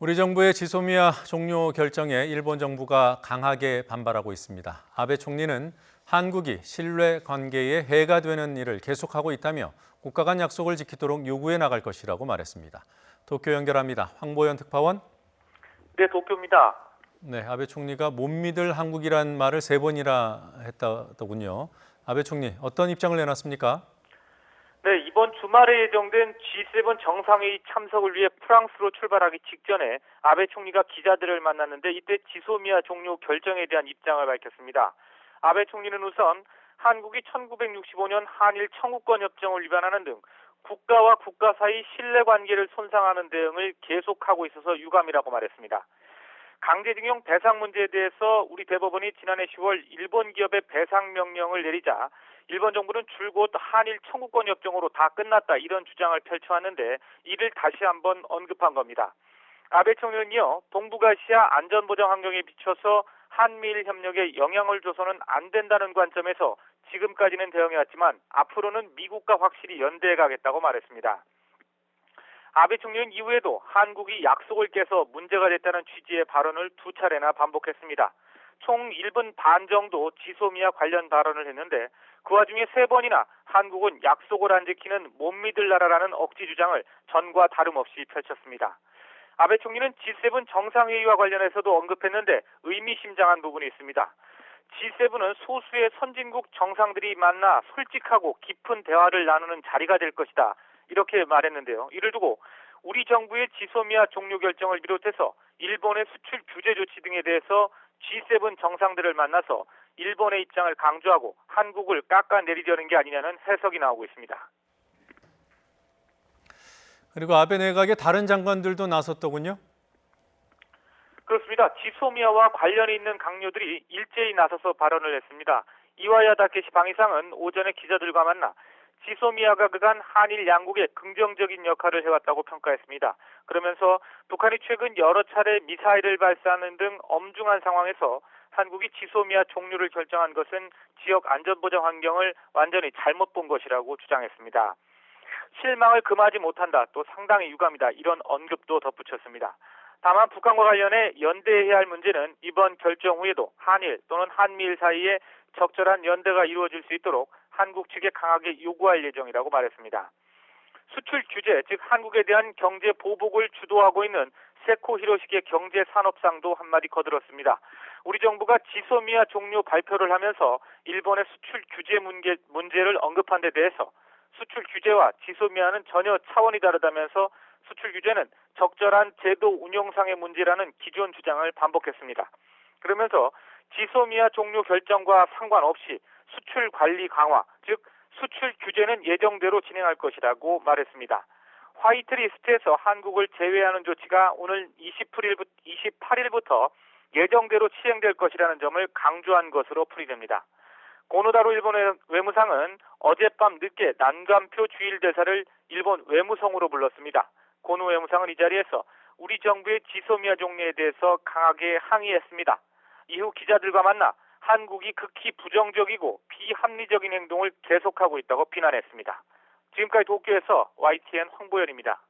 우리 정부의 지소미아 종료 결정에 일본 정부가 강하게 반발하고 있습니다. 아베 총리는 한국이 신뢰 관계에 해가 되는 일을 계속하고 있다며 국가 간 약속을 지키도록 요구해 나갈 것이라고 말했습니다. 도쿄 연결합니다. 황보연 특파원. 네, 도쿄입니다. 네, 아베 총리가 못 믿을 한국이란 말을 3번이나 했다더군요. 아베 총리, 어떤 입장을 내놨습니까? 네, 이번 주말에 예정된 G7 정상회의 참석을 위해 프랑스로 출발하기 직전에 아베 총리가 기자들을 만났는데 이때 지소미아 종료 결정에 대한 입장을 밝혔습니다. 아베 총리는 우선 한국이 1965년 한일 청구권 협정을 위반하는 등 국가와 국가 사이 신뢰관계를 손상하는 대응을 계속하고 있어서 유감이라고 말했습니다. 강제징용 배상 문제에 대해서 우리 대법원이 지난해 10월 일본 기업의 배상 명령을 내리자 일본 정부는 줄곧 한일 청구권 협정으로 다 끝났다 이런 주장을 펼쳐왔는데 이를 다시 한번 언급한 겁니다. 아베 총리는 이어 동북아시아 안전보장 환경에 비춰서 한미일 협력에 영향을 줘서는 안 된다는 관점에서 지금까지는 대응해왔지만 앞으로는 미국과 확실히 연대해 가겠다고 말했습니다. 아베 총리는 이후에도 한국이 약속을 깨서 문제가 됐다는 취지의 발언을 2차례나 반복했습니다. 총 1분 반 정도 지소미아 관련 발언을 했는데 그 와중에 3번이나 한국은 약속을 안 지키는 못 믿을 나라라는 억지 주장을 전과 다름없이 펼쳤습니다. 아베 총리는 G7 정상회의와 관련해서도 언급했는데 의미심장한 부분이 있습니다. G7은 소수의 선진국 정상들이 만나 솔직하고 깊은 대화를 나누는 자리가 될 것이다. 이렇게 말했는데요. 이를 두고 우리 정부의 지소미아 종료 결정을 비롯해서 일본의 수출 규제 조치 등에 대해서 G7 정상들을 만나서 일본의 입장을 강조하고 한국을 깎아내리려는 게 아니냐는 해석이 나오고 있습니다. 그리고 아베 내각의 다른 장관들도 나섰더군요. 그렇습니다. 지소미아와 관련이 있는 강요들이 일제히 나서서 발언을 했습니다. 이와야 다케시 방위상은 오전에 기자들과 만나 지소미아가 그간 한일 양국의 긍정적인 역할을 해왔다고 평가했습니다. 그러면서 북한이 최근 여러 차례 미사일을 발사하는 등 엄중한 상황에서 한국이 지소미아 종료를 결정한 것은 지역 안전보장 환경을 완전히 잘못 본 것이라고 주장했습니다. 실망을 금하지 못한다, 또 상당히 유감이다 이런 언급도 덧붙였습니다. 다만 북한과 관련해 연대해야 할 문제는 이번 결정 후에도 한일 또는 한미일 사이에 적절한 연대가 이루어질 수 있도록 한국 측에 강하게 요구할 예정이라고 말했습니다. 수출 규제, 즉 한국에 대한 경제 보복을 주도하고 있는 세코 히로시게 경제산업상도 한마디 거들었습니다. 우리 정부가 지소미아 종료 발표를 하면서 일본의 수출 규제 문제를 언급한 데 대해서 수출 규제와 지소미아는 전혀 차원이 다르다면서 수출 규제는 적절한 제도 운영상의 문제라는 기존 주장을 반복했습니다. 그러면서 지소미아 종료 결정과 상관없이 수출 관리 강화, 즉 수출 규제는 예정대로 진행할 것이라고 말했습니다. 화이트리스트에서 한국을 제외하는 조치가 오늘 28일부터 예정대로 시행될 것이라는 점을 강조한 것으로 풀이됩니다. 고노다로 일본 외무상은 어젯밤 늦게 난감표 주일 대사를 일본 외무성으로 불렀습니다. 고노 외무상은 이 자리에서 우리 정부의 지소미아 종료에 대해서 강하게 항의했습니다. 이후 기자들과 만나 한국이 극히 부정적이고 비합리적인 행동을 계속하고 있다고 비난했습니다. 지금까지 도쿄에서 YTN 황보연입니다.